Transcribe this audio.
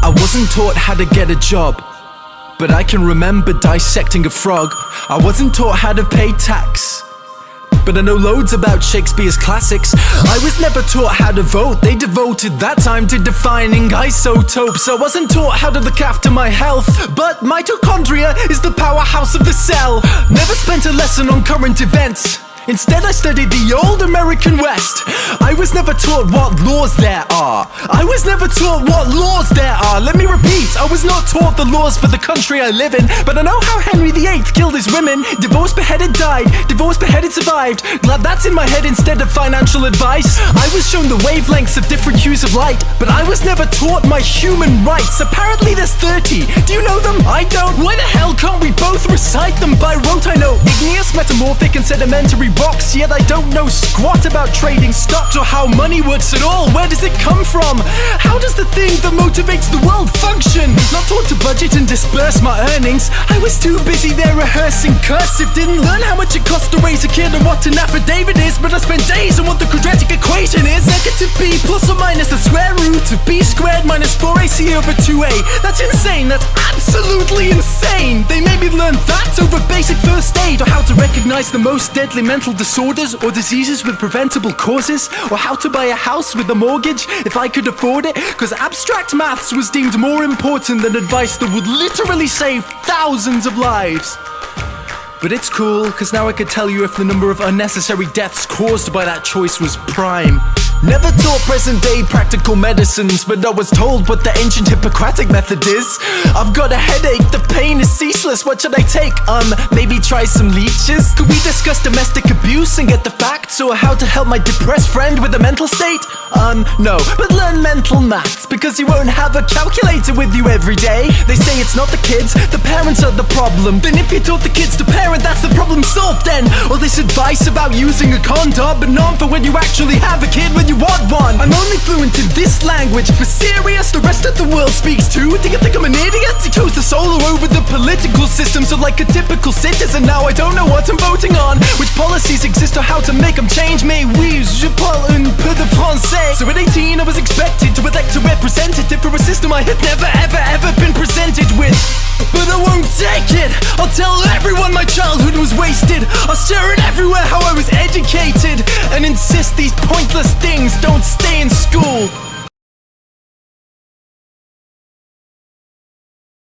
I wasn't taught how to get a job, but I can remember dissecting a frog. I wasn't taught how to pay tax, but I know loads about Shakespeare's classics. I was never taught how to vote. They devoted that time to defining isotopes. I wasn't taught how to look after my health, but mitochondria is the powerhouse of the cell. Never spent a lesson on current events. Instead I studied the old American West. I was never taught what laws there are. I was never taught what laws there are. Let me repeat, I was not taught the laws for the country I live in, but I know how Henry VIII killed his women. Divorced, beheaded, died. Divorced, beheaded, survived. Glad that's in my head instead of financial advice. I was shown the wavelengths of different hues of light, but I was never taught my human rights. Apparently there's 30. Do you know them? I don't. Why the hell can't we both recite them by rote? I know igneous, metamorphic and sedimentary rocks, yet I don't know squat about trading stocks or how money works at all. Where does it come from? How does the thing that motivates the world function? Not taught to budget and disperse my earnings. I was too busy there rehearsing cursive. Didn't learn how much it costs to raise a kid and what an affidavit is, but I spent days on what the quadratic equation is. Negative b plus or minus the square root of b squared minus 4ac over 2a. That's insane, that's absolutely insane. They made me learn that over basic first aid, or how to recognize the most deadly mental disorders or diseases with preventable causes, or how to buy a house with a mortgage if I could afford it, cause abstract maths was deemed more important than advice that would literally save thousands of lives. But it's cool, cause now I could tell you if the number of unnecessary deaths caused by that choice was prime. Never taught present day practical medicines, but I was told what the ancient Hippocratic method is. I've got a headache, the pain is ceaseless, what should I take? Maybe try some leeches? Could we discuss domestic abuse and get the facts, or how to help my depressed friend with a mental state? No, but learn mental maths, because you won't have a calculator with you every day. They say it's not the kids, the parents are the problem. Then if you taught the kids to parent, that's the problem solved then. All this advice about using a condom, but not for when you actually have a kid when you want one. I'm only fluent in this language, for serious, the rest of the world speaks too. Do you think I'm an idiot? He chose the solo over the political system, so like a typical citizen now I don't know what I'm voting on, which policies exist or how to make them change. Mais oui, je parle un peu de français. So at 18 I was expected to elect a representative for a system I had never ever been presented with. But I won't take it. I'll tell everyone my childhood was wasted. I'll share it everywhere how I was educated, and insist these pointless things don't stay in school.